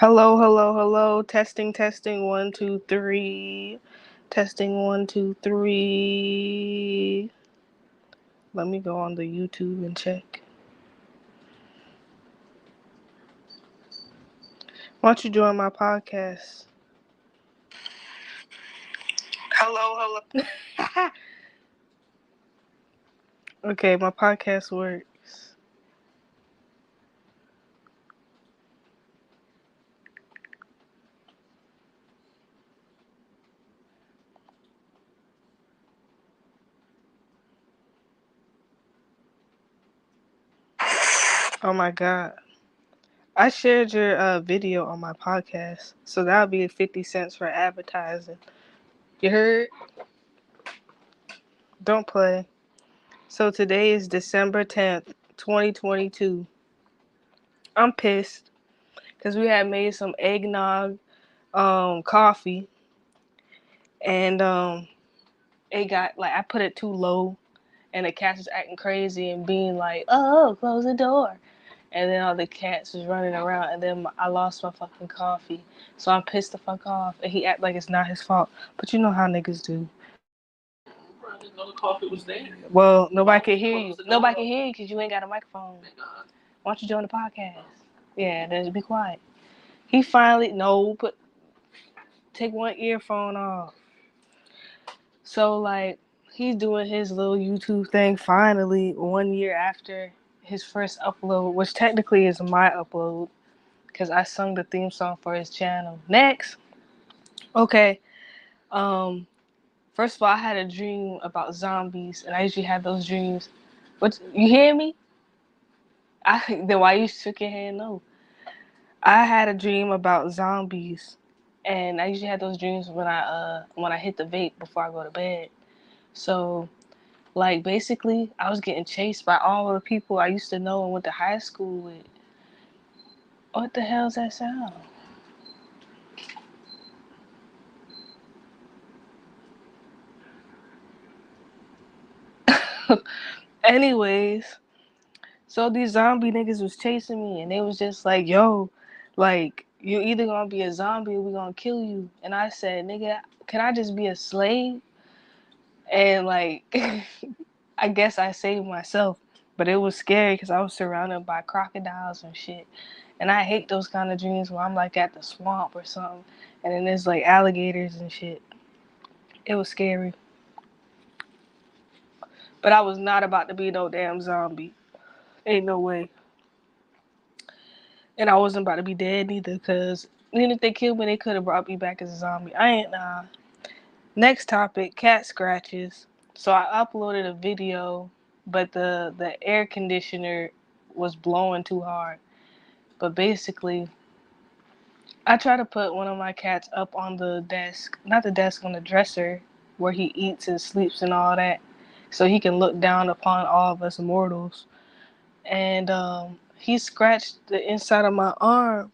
Hello, hello, hello. Testing, testing. 1, 2, 3. Testing 1, 2, 3. Let me go on the YouTube and check. Why don't you join my podcast? Hello, hello. Okay, my podcast works. Oh my god. I shared your video on my podcast, so that'll be 50 cents for advertising. You heard? Don't play. So today is December 10th, 2022. I'm pissed because we had made some eggnog coffee, and it got like I put it too low, and the cats was acting crazy and being like, "Oh, close the door," and then all the cats was running around, and then I lost my fucking coffee, so I'm pissed the fuck off, and he act like it's not his fault, but you know how niggas do. Bro, I didn't know the coffee was there. Well, nobody can hear you. Nobody can hear you because you ain't got a microphone. Why don't you join the podcast? Yeah, then be quiet. He finally take one earphone off. So like he's doing his little YouTube thing finally 1 year after his first upload, which technically is my upload because I sung the theme song for his channel. Next, okay. Um, First of all, I had a dream about zombies, and I usually have those dreams. But you hear me? Then why you shook your head? No. I had a dream about zombies, and I usually have those dreams when I hit the vape before I go to bed. So like basically, I was getting chased by all of the people I used to know and went to high school with. What the hell's that sound? Anyways, so these zombie niggas was chasing me, and they was just like, "Yo, like you either gonna be a zombie or we gonna kill you." And I said, "Nigga, can I just be a slave?" And like, I guess I saved myself, but it was scary because I was surrounded by crocodiles and shit. And I hate those kind of dreams where I'm like at the swamp or something, and then there's like alligators and shit. It was scary. But I was not about to be no damn zombie. Ain't no way. And I wasn't about to be dead neither, because even if they killed me, they could have brought me back as a zombie. I ain't nah. Next topic, cat scratches. So I uploaded a video, but the air conditioner was blowing too hard. But basically, I try to put one of my cats up on the desk, not the desk, on the dresser where he eats and sleeps and all that, so he can look down upon all of us mortals. And he scratched the inside of my arm,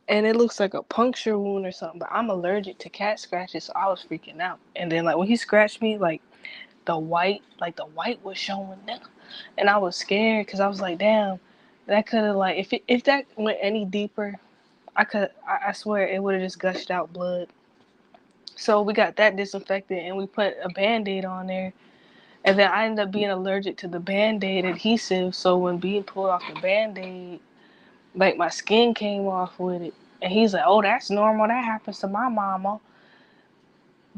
and it looks like a puncture wound or something. But I'm allergic to cat scratches, so I was freaking out. And then like when he scratched me, like the white was showing down, and I was scared because I was like, damn, that could have like if that went any deeper, I swear it would have just gushed out blood. So we got that disinfected and we put a band-aid on there. And then I ended up being allergic to the band-aid adhesive. So when being pulled off the band-aid, like my skin came off with it. And he's like, oh, that's normal. That happens to my mama.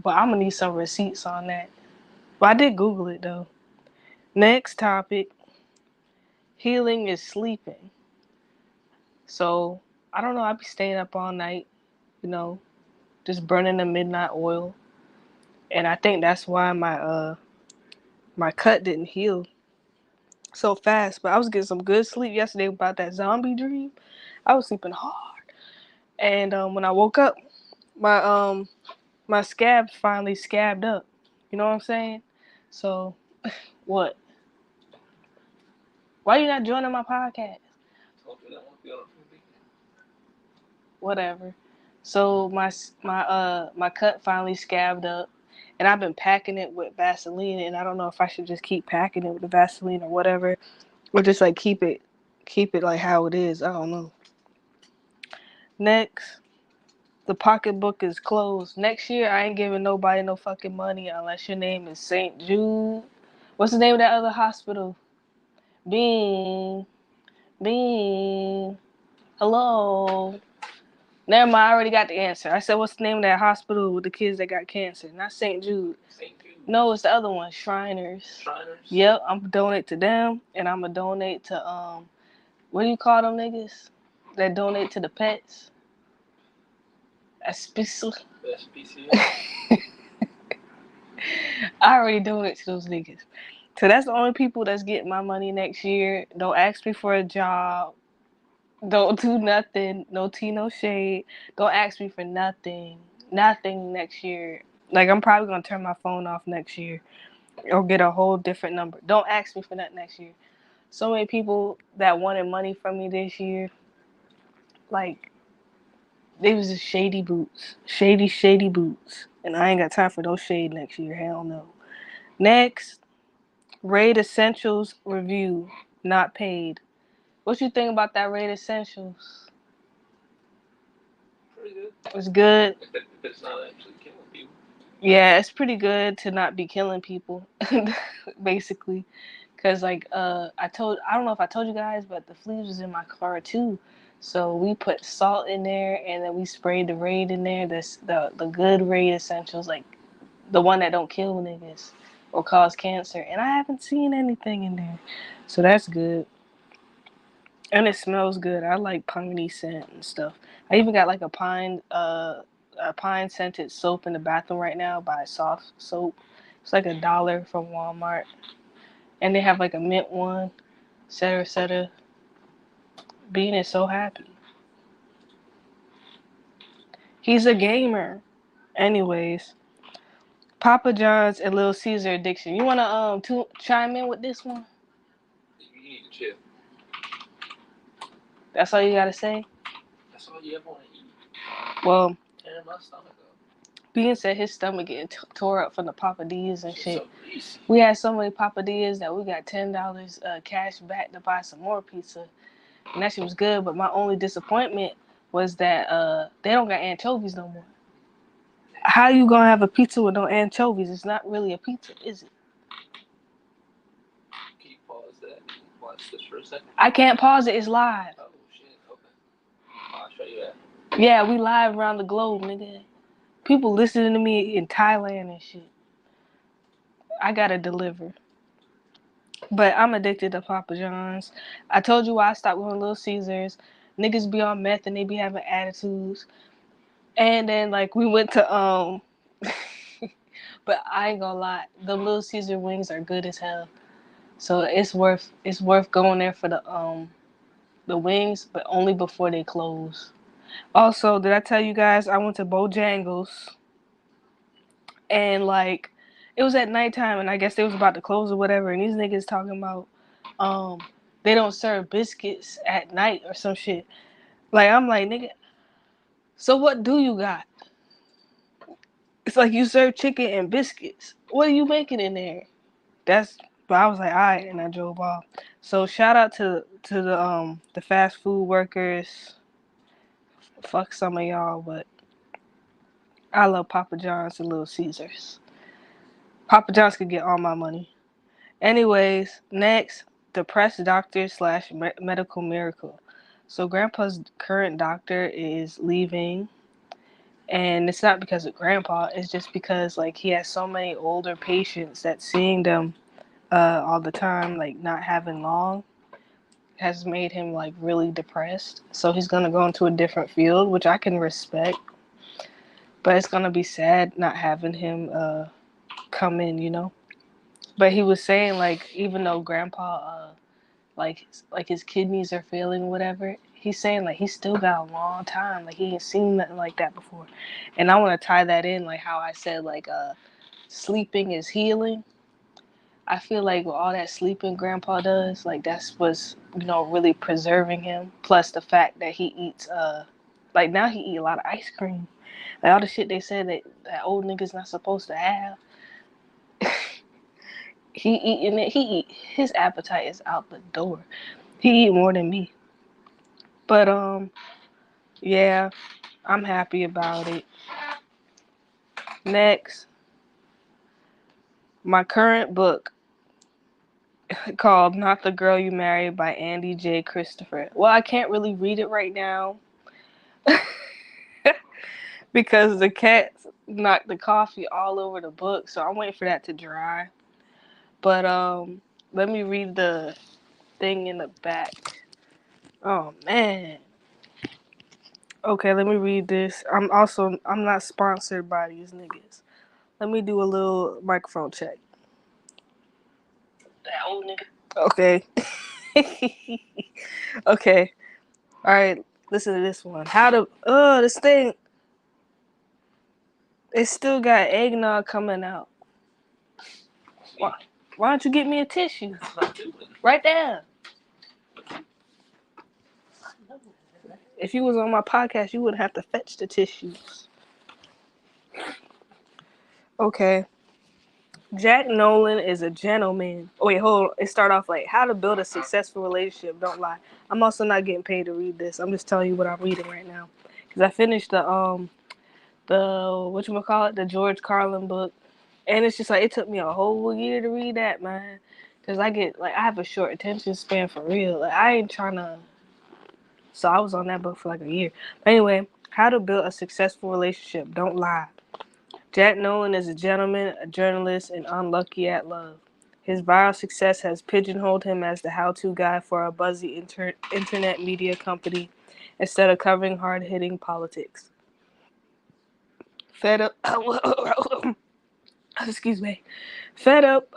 But I'm going to need some receipts on that. But I did Google it though. Next topic, healing is sleeping. So I don't know. I be staying up all night, you know, just burning the midnight oil. And I think that's why my cut didn't heal so fast. But I was getting some good sleep yesterday about that zombie dream. I was sleeping hard, and when I woke up, my my scabs finally scabbed up. You know what I'm saying? So what? Why you not joining my podcast? Whatever. So my cut finally scabbed up, and I've been packing it with Vaseline, and I don't know if I should just keep packing it with the Vaseline or whatever, or just like keep it like how it is. I don't know. Next, the Pocketbook is closed. Next year, I ain't giving nobody no fucking money unless your name is St. Jude. What's the name of that other hospital? Bean. Bean. Hello. Never mind, I already got the answer. I said, what's the name of that hospital with the kids that got cancer? Not St. Jude. St. Jude. No, it's the other one, Shriners. Shriners? Yep, I'm gonna donate to them, and I'm gonna donate to, what do you call them niggas that donate to the pets? SPCA. I already donated to those niggas. So that's the only people that's getting my money next year. Don't ask me for a job. Don't do nothing. No tea, no shade. Don't ask me for nothing. Nothing next year. Like, I'm probably gonna turn my phone off next year or get a whole different number. Don't ask me for that next year. So many people that wanted money from me this year, like, they was just shady boots. Shady boots. And I ain't got time for no shade next year. Hell no. Next, Raid Essentials review. Not paid. What you think about that Raid Essentials? Pretty good. It's good. If it's not actually killing people. Yeah, it's pretty good to not be killing people, basically. Cause like I don't know if I told you guys, but the fleas was in my car too. So we put salt in there, and then we sprayed the Raid in there. The good Raid Essentials, like the one that don't kill niggas or cause cancer. And I haven't seen anything in there, so that's good. And it smells good. I like piney scent and stuff. I even got like a pine scented soap in the bathroom right now by Soft Soap. It's like $1 from Walmart. And they have like a mint one, etc. etc. Bean is so happy. He's a gamer. Anyways, Papa John's and Little Caesar addiction. You wanna chime in with this one? You need to chill. That's all you gotta say? That's all you ever want to eat. Well, tearing my stomach up. Bean said his stomach getting tore up from the papadillas and shit. So greasy. We had so many papadillas that we got $10 cash back to buy some more pizza, and that shit was good. But my only disappointment was that they don't got anchovies no more. How you gonna have a pizza with no anchovies? It's not really a pizza, is it? Can you pause that? Watch this for a second. I can't pause it. It's live. Oh shit. Okay. I'll show you that. Yeah, we live around the globe, nigga. People listening to me in Thailand and shit. I gotta deliver. But I'm addicted to Papa John's. I told you why I stopped going to Little Caesars. Niggas be on meth and they be having attitudes. And then like we went to but I ain't gonna lie, the Little Caesar wings are good as hell. So it's worth going there for the wings, but only before they close. Also, did I tell you guys I went to Bojangles and like it was at nighttime and I guess they was about to close or whatever, and these niggas talking about they don't serve biscuits at night or some shit. Like I'm like, nigga, so what do you got? It's like you serve chicken and biscuits. What are you making in there? But I was like, all right, and I drove off. So shout out to the fast food workers. Fuck some of y'all, but I love Papa John's and Little Caesars. Papa John's could get all my money. Anyways, next, depressed doctor slash medical miracle. So Grandpa's current doctor is leaving, and it's not because of Grandpa. It's just because like he has so many older patients that seeing them all the time, like not having long, has made him like really depressed. So he's gonna go into a different field, which I can respect. But it's gonna be sad not having him come in, you know. But he was saying like even though Grandpa like his kidneys are failing or whatever, he's saying like he still got a long time. Like he ain't seen nothing like that before. And I want to tie that in like how I said like sleeping is healing. I feel like with all that sleeping Grandpa does, like that's what's really preserving him. Plus the fact that he eats like now he eat a lot of ice cream. Like all the shit they said that old niggas not supposed to have. He eating it. His appetite is out the door. He eat more than me. But Yeah, I'm happy about it. Next, my current book called Not the Girl You Married by Andie J. Christopher. Well, I can't really read it right now because the cats knocked the coffee all over the book, so I'm waiting for that to dry. But let me read the thing in the back. Oh man. Okay, let me read this. I'm not sponsored by these niggas. Let me do a little microphone check. That old nigga. Okay. Okay. All right. Listen to this one. How to? This thing. It still got eggnog coming out. Why? Why don't you get me a tissue? Right there. If you was on my podcast, you wouldn't have to fetch the tissues. Okay. Jack Nolan is a gentleman. Oh wait, hold on. It start off like how to build a successful relationship. Don't lie. I'm also not getting paid to read this. I'm just telling you what I'm reading right now. Cause I finished the whatchamacallit, the George Carlin book. And it's just like it took me a whole year to read that, man. Cause I have a short attention span for real. Like I ain't trying to. So I was on that book for like a year. But anyway, how to build a successful relationship. Don't lie. Jack Nolan is a gentleman, a journalist, and unlucky at love. His viral success has pigeonholed him as the how-to guy for a buzzy internet media company instead of covering hard-hitting politics. Fed up, excuse me, fed up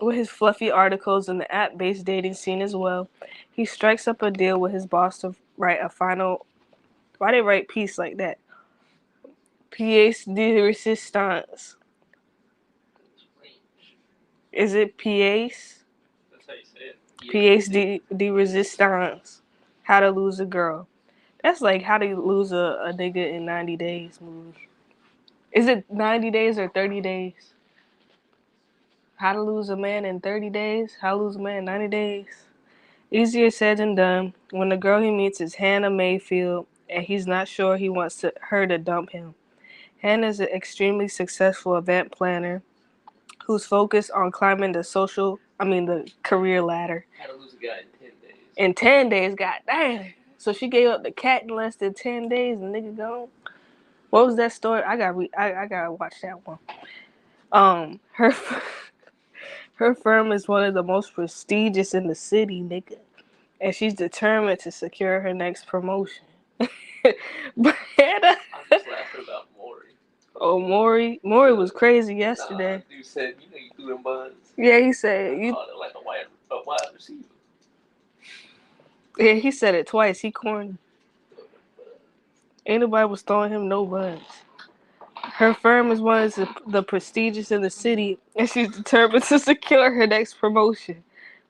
with his fluffy articles in the app-based dating scene as well, he strikes up a deal with his boss to write a final. Why they write peace like that? Pièce de résistance. Is it pièce? That's how you say it. Pièce de résistance. How to lose a girl. That's like how to lose a nigga in 90 days move. Is it 90 days or 30 days? How to lose a man in 30 days? How to lose a man in 90 days? Easier said than done. When the girl he meets is Hannah Mayfield and he's not sure he wants her to dump him. Hannah is an extremely successful event planner who's focused on climbing the career ladder. How to lose a guy in 10 days. In 10 days, goddamn. So she gave up the cat in less than 10 days and nigga gone. What was that story? I gotta watch that one. Her her firm is one of the most prestigious in the city, nigga, and she's determined to secure her next promotion. But I'm just laughing about Maury. oh, Maury was crazy yesterday. Nah, dude said, you know you threw them buns. Yeah, he said you. Oh, like a wide receiver. Yeah, he said it twice. He corny. Ain't nobody was throwing him no buns. Her firm is one of the prestigious in the city, and she's determined to secure her next promotion.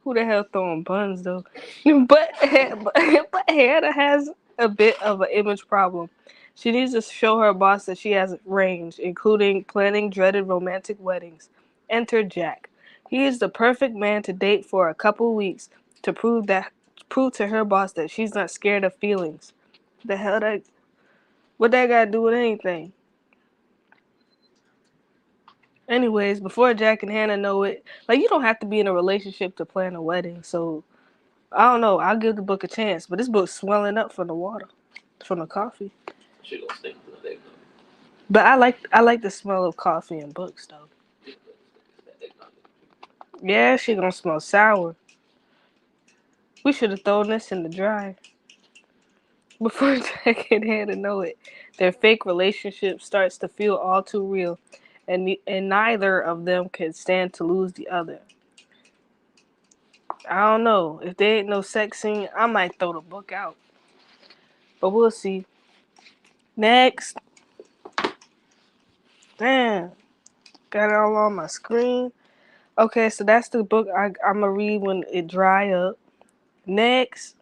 Who the hell throwing buns though? But Hannah has a bit of an image problem. She needs to show her boss that she has range, including planning dreaded romantic weddings. Enter Jack. He is the perfect man to date for a couple weeks to prove to her boss that she's not scared of feelings. The hell that what that got to do with anything? Anyways, before Jack and Hannah know it, like you don't have to be in a relationship to plan a wedding. So I don't know. I'll give the book a chance, but this book's swelling up from the water, from the coffee. She gonna stink for the day. But I like the smell of coffee and books though. Yeah, she gonna smell sour. We should have thrown this in the dryer. Before Jack and Hannah know it, their fake relationship starts to feel all too real, and neither of them can stand to lose the other. I don't know. If there ain't no sex scene, I might throw the book out. But we'll see. Next. Damn. Got it all on my screen. Okay, so that's the book I'm going to read when it dry up. Next.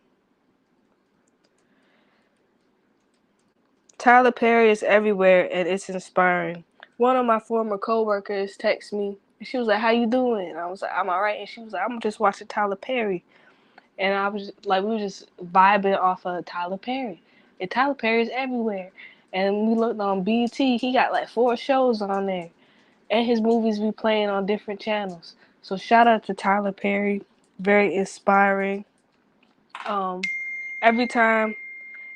Tyler Perry is everywhere and it's inspiring. One of my former coworkers texted me. And she was like, how you doing? And I was like, I'm alright. And she was like, I'm just watching Tyler Perry. And I was like, we were just vibing off of Tyler Perry. And Tyler Perry's everywhere. And we looked on BT, he got like 4 shows on there. And his movies be playing on different channels. So shout out to Tyler Perry. Very inspiring. Um, every time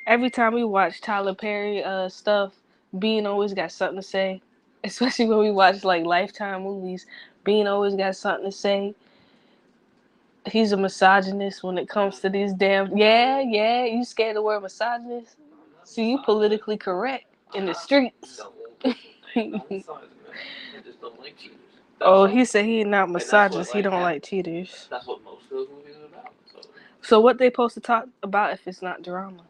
we watch Tyler Perry stuff, Bean always got something to say. Especially when we watch like Lifetime movies, Bean always got something to say. He's a misogynist when it comes to these damn. Yeah. You scared the word misogynist? See, you politically correct in the streets. Oh, he said he not misogynist. He don't like cheaters. That's what most of those movies are about. So what they supposed to talk about if it's not drama?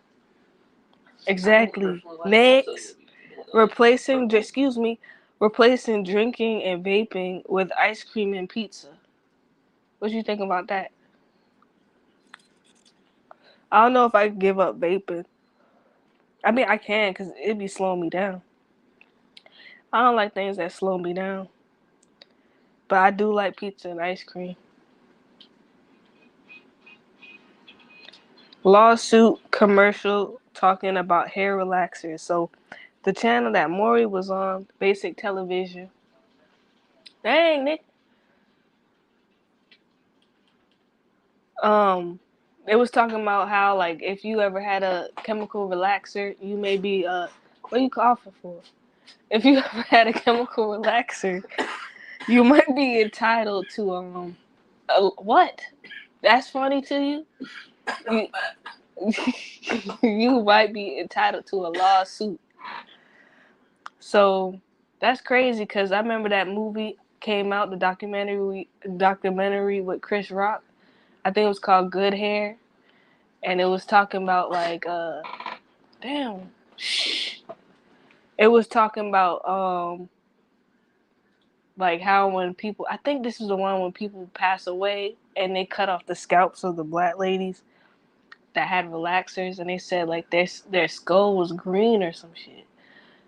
Exactly. Next, replacing drinking and vaping with ice cream and pizza. What you think about that? I don't know if I could give up vaping. I mean, I can because it'd be slowing me down. I don't like things that slow me down. But I do like pizza and ice cream. Lawsuit commercial talking about hair relaxers. So the channel that Maury was on, Basic Television. Dang, Nick. It was talking about how, like, if you ever had a chemical relaxer, you may be what are you coughing for? If you ever had a chemical relaxer, you might be entitled to what? That's funny to you? You might be entitled to a lawsuit. So that's crazy because I remember that movie came out, the documentary with Chris Rock. I think it was called Good Hair, and it was talking about like damn, shh. It was talking about like how when people, I think this is the one when people pass away and they cut off the scalps of the black ladies that had relaxers, and they said like their skull was green or some shit.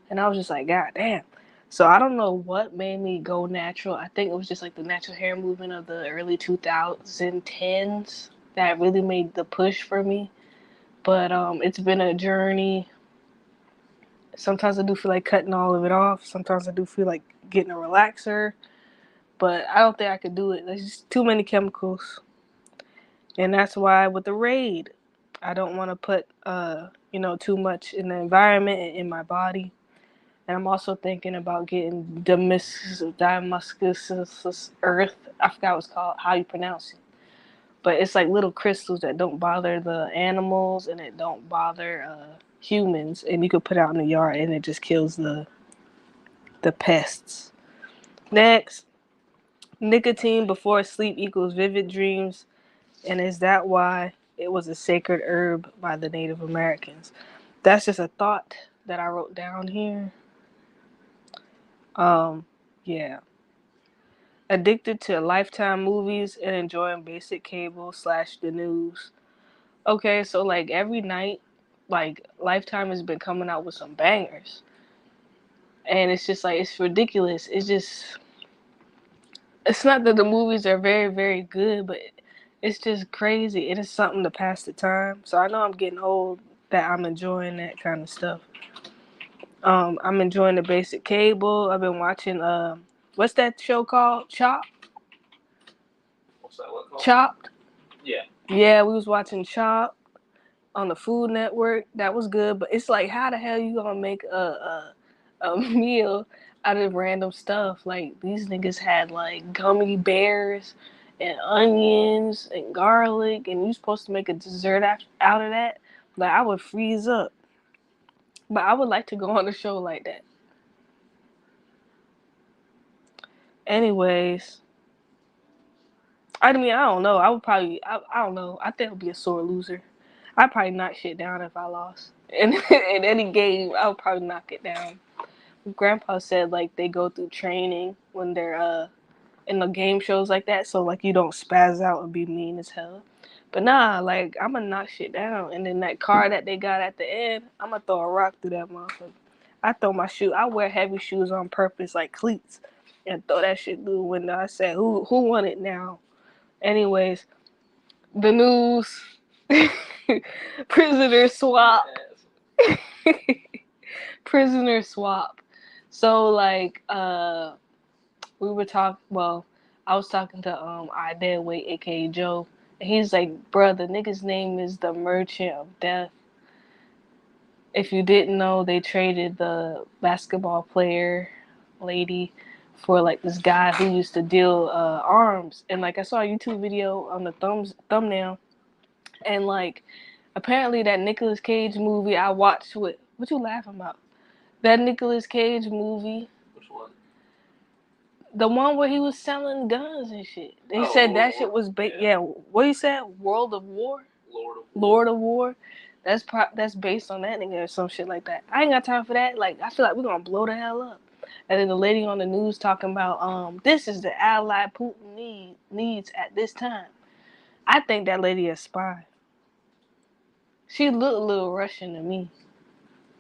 And I was just like, God damn. So I don't know what made me go natural. I think it was just like the natural hair movement of the early 2010s that really made the push for me. But it's been a journey. Sometimes I do feel like cutting all of it off. Sometimes I do feel like getting a relaxer. But I don't think I could do it. There's just too many chemicals. And that's why with the raid, I don't want to put too much in the environment and in my body. And I'm also thinking about getting Damascus earth. I forgot what it's called, how you pronounce it. But it's like little crystals that don't bother the animals and it don't bother humans. And you could put it out in the yard and it just kills the pests. Next, nicotine before sleep equals vivid dreams. And is that why it was a sacred herb by the Native Americans? That's just a thought that I wrote down here. Yeah. Addicted to Lifetime movies and enjoying basic cable / the news. Okay, so like every night, like Lifetime has been coming out with some bangers. And it's just like, it's ridiculous. It's not that the movies are very, very good, but it's just crazy. It is something to pass the time. So I know I'm getting old that I'm enjoying that kind of stuff. I'm enjoying the basic cable. I've been watching what's that show called? Chopped? What's that one called? Chopped? Yeah. Yeah, we was watching Chopped on the Food Network. That was good, but it's like, how the hell you gonna make a meal out of random stuff? Like, these niggas had like gummy bears and onions and garlic, and you supposed to make a dessert out of that. Like, I would freeze up. But I would like to go on a show like that. Anyways, I mean, I don't know. I would probably, I don't know. I think I'd be a sore loser. I'd probably knock shit down if I lost. In any game, I would probably knock it down. Grandpa said like they go through training when they're in the game shows like that, so like you don't spaz out and be mean as hell. But nah, like I'm gonna knock shit down, and then that car that they got at the end, I'm gonna throw a rock through that motherfucker. I throw my shoe. I wear heavy shoes on purpose, like cleats, and throw that shit through the window. I said, who won it now? Anyways, the news. Prisoner swap. Prisoner swap. So like we were talking. Well, I was talking to our dead weight, aka Joe, and he's like, "Bruh, the nigga's name is the Merchant of Death." If you didn't know, they traded the basketball player lady for like this guy who used to deal arms. And like I saw a YouTube video on the thumbnail, and like apparently that Nicolas Cage movie I watched with what you laughing about? That Nicolas Cage movie. Which one? The one where he was selling guns and shit. They said Lord that of shit War? was yeah. What you said? World of War? Lord of War. Lord of War. That's based on that nigga or some shit like that. I ain't got time for that. Like I feel like we're gonna blow the hell up. And then the lady on the news talking about this is the ally Putin needs at this time. I think that lady a spy. She looked a little Russian to me.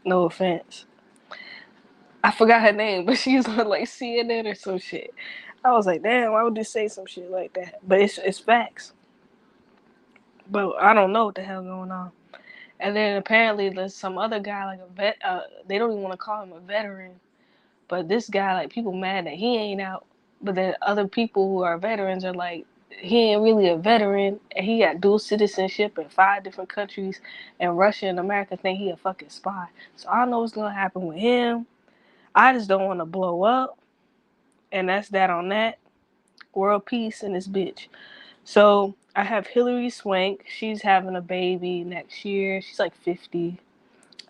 No offense. I forgot her name, but she's on like CNN or some shit. I was like, damn, why would they say some shit like that? But it's facts. But I don't know what the hell going on. And then apparently there's some other guy like a vet. They don't even want to call him a veteran, but this guy like people mad that he ain't out. But then other people who are veterans are like he ain't really a veteran, and he got dual citizenship in 5 different countries, and Russia and America think he a fucking spy. So I don't know what's gonna happen with him. I just don't want to blow up, and that's that on that. World peace in this bitch. So I have Hillary Swank. She's having a baby next year. She's like 50.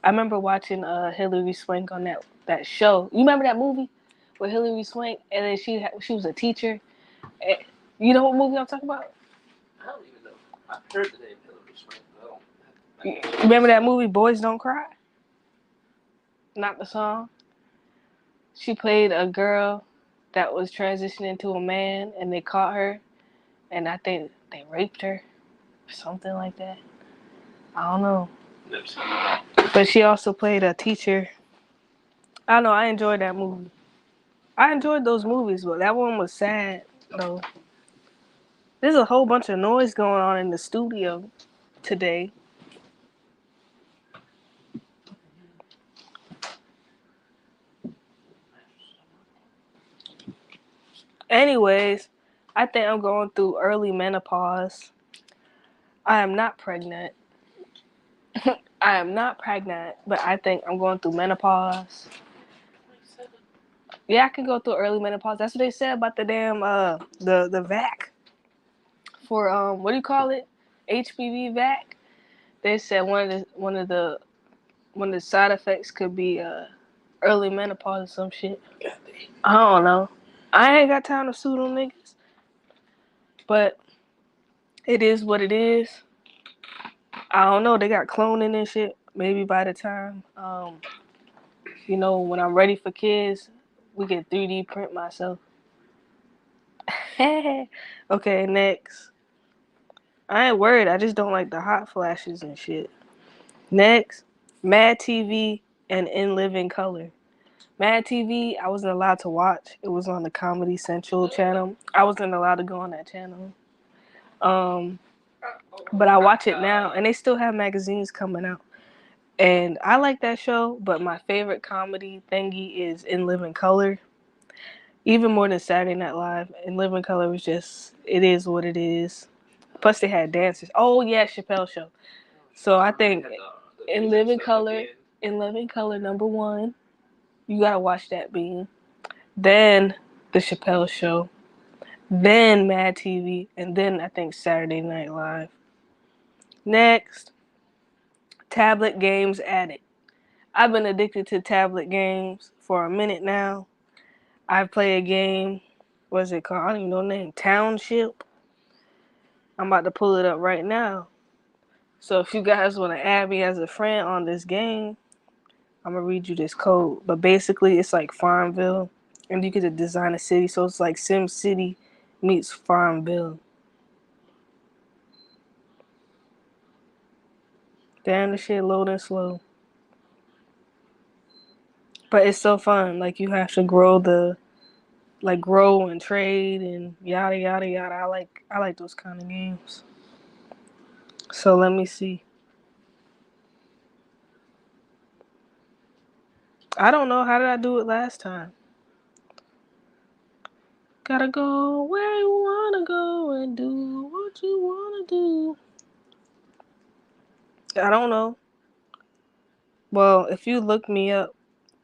I remember watching Hillary Swank on that show. You remember that movie with Hillary Swank, and then she was a teacher. And you know what movie I'm talking about? I don't even know. I've heard the name Hillary Swank, but I don't. Remember that movie Boys Don't Cry? Not the song. She played a girl that was transitioning to a man, and they caught her, and I think they raped her, or something like that. I don't know. Never seen that. But she also played a teacher. I don't know. I enjoyed that movie. I enjoyed those movies, but that one was sad though. There's a whole bunch of noise going on in the studio today. Anyways, I think I'm going through early menopause. I am not pregnant. I am not pregnant, but I think I'm going through menopause. Yeah, I can go through early menopause. That's what they said about the damn the vac for what do you call it? HPV vac. They said one of the side effects could be early menopause or some shit. I don't know. I ain't got time to sue them niggas. But it is what it is. I don't know. They got cloning and shit. Maybe by the time, when I'm ready for kids, we can 3D print myself. Okay, next. I ain't worried. I just don't like the hot flashes and shit. Next, Mad TV and In Living Color. Mad TV, I wasn't allowed to watch. It was on the Comedy Central channel. I wasn't allowed to go on that channel. But I watch it now, and they still have magazines coming out. And I like that show, but my favorite comedy thingy is In Living Color. Even more than Saturday Night Live. In Living Color was just, it is what it is. Plus they had dancers. Oh yeah, Chappelle Show. So I think In Living Color, #1. You gotta watch that, Bean. Then the Chappelle Show. Then Mad TV. And then I think Saturday Night Live. Next, tablet games addict. I've been addicted to tablet games for a minute now. I play a game. What's it called? I don't even know the name. Township. I'm about to pull it up right now. So if you guys want to add me as a friend on this game, I'm going to read you this code. But basically, it's like Farmville. And you get to design a city. So it's like Sim City meets Farmville. Damn, the shit loading slow. But it's so fun. Like, you have to grow and trade and yada, yada, yada. I like those kind of games. So let me see. I don't know. How did I do it last time? Gotta go where you wanna go and do what you wanna do. I don't know. Well, if you look me up,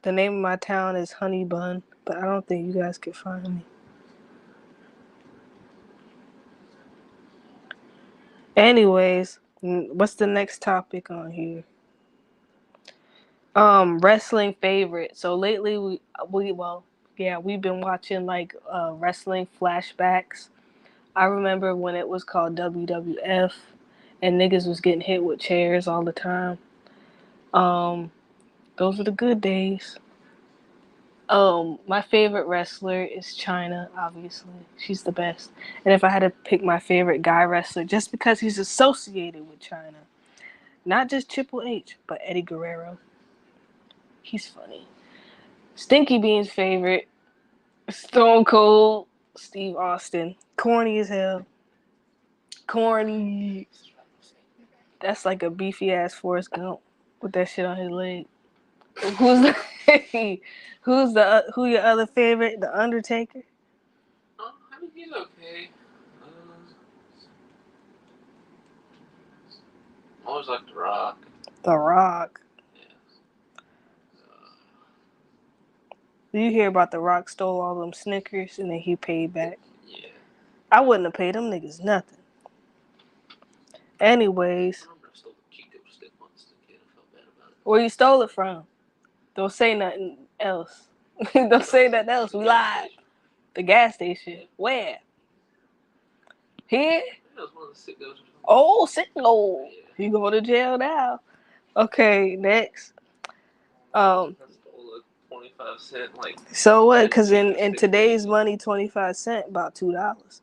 the name of my town is Honeybun, but I don't think you guys can find me. Anyways, what's the next topic on here? Wrestling favorite. So lately we've been watching like wrestling flashbacks. I remember when it was called WWF and niggas was getting hit with chairs all the time. Um, those were the good days. My favorite wrestler is Chyna, obviously. She's the best. And if I had to pick my favorite guy wrestler, just because he's associated with Chyna, not just Triple H, but Eddie Guerrero. He's funny. Stinky Bean's favorite, Stone Cold Steve Austin. Corny as hell. Corny. That's like a beefy ass Forrest Gump with that shit on his leg. Who's the who your other favorite? The Undertaker. I mean, he's okay. I always like The Rock. The Rock. Yeah. Do you hear about The Rock stole all them Snickers and then he paid back? Yeah. I wouldn't have paid them niggas nothing. Anyways. I remember I stole the Chico stick once as a kid. I felt bad about it. Where you stole it from? Don't say nothing else. Don't say nothing else. We live. The gas station. Where? Here? That was one of the sick goes. Oh, Sitlo. Yeah. You going to jail now. Okay, next. I stole a 25-cent like. So what? Because in today's money, 25 cents, about $2.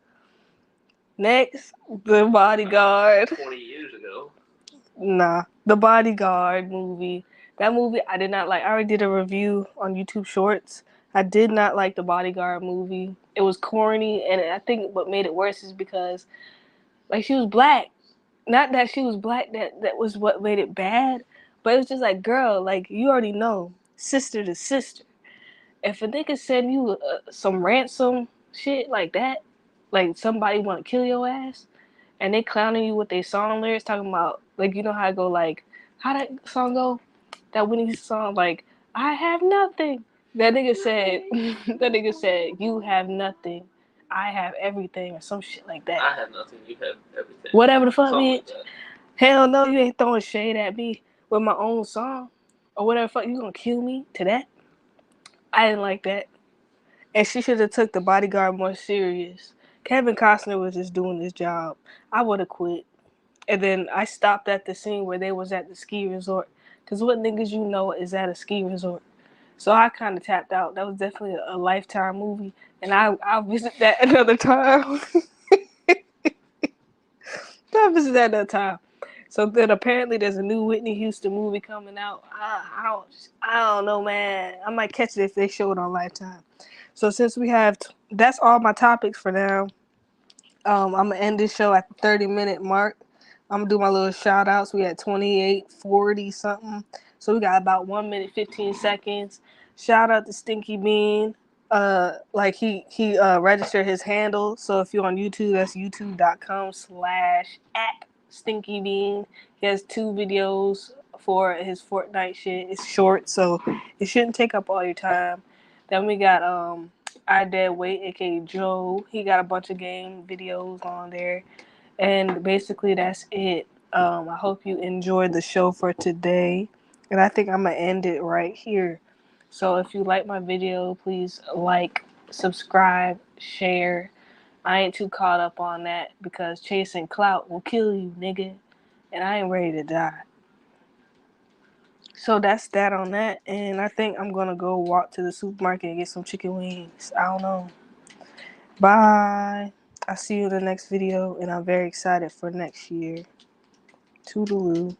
Next, The Bodyguard. 20 years ago. Nah, The Bodyguard movie. That movie I did not like. I already did a review on YouTube Shorts. I did not like The Bodyguard movie. It was corny, and I think what made it worse is because, like, she was black. Not that she was black, that was what made it bad. But it was just like, girl, like, you already know, sister to sister. If a nigga send you some ransom shit like that, like somebody want to kill your ass, and they clowning you with their song lyrics, talking about, like, you know how I go, like, how that song go? That Whitney Houston song, like, I have nothing. That nigga said, you have nothing. I have everything, or some shit like that. I have nothing. You have everything. Whatever the fuck, Something bitch. Like hell no, you ain't throwing shade at me with my own song. Or whatever the fuck, you gonna kill me to that? I didn't like that. And she should have took The Bodyguard more serious. Kevin Costner was just doing his job. I would have quit. And then I stopped at the scene where they was at the ski resort. Because what niggas you know is at a ski resort. So I kind of tapped out. That was definitely a Lifetime movie. And I'll visit that another time. I'll visit that another time. So then apparently there's a new Whitney Houston movie coming out. I don't know, man. I might catch it if they show it on Lifetime. So since we have, that's all my topics for now. I'm going to end this show at the 30-minute mark. I'm going to do my little shout outs. We had 28:40 something. So we got about 1 minute, 15 seconds. Shout out to Stinky Bean. Like he registered his handle. So if you're on YouTube, that's youtube.com/@StinkyBean. He has 2 videos for his Fortnite shit. It's short, so it shouldn't take up all your time. Then we got I Dead Weight, aka Joe. He got a bunch of game videos on there. And basically that's it. I hope you enjoyed the show for today. And I think I'm going to end it right here. So if you like my video, please like, subscribe, share. I ain't too caught up on that because chasing clout will kill you, nigga. And I ain't ready to die. So that's that on that. And I think I'm going to go walk to the supermarket and get some chicken wings. I don't know. Bye. I'll see you in the next video. And I'm very excited for next year. Toodaloo.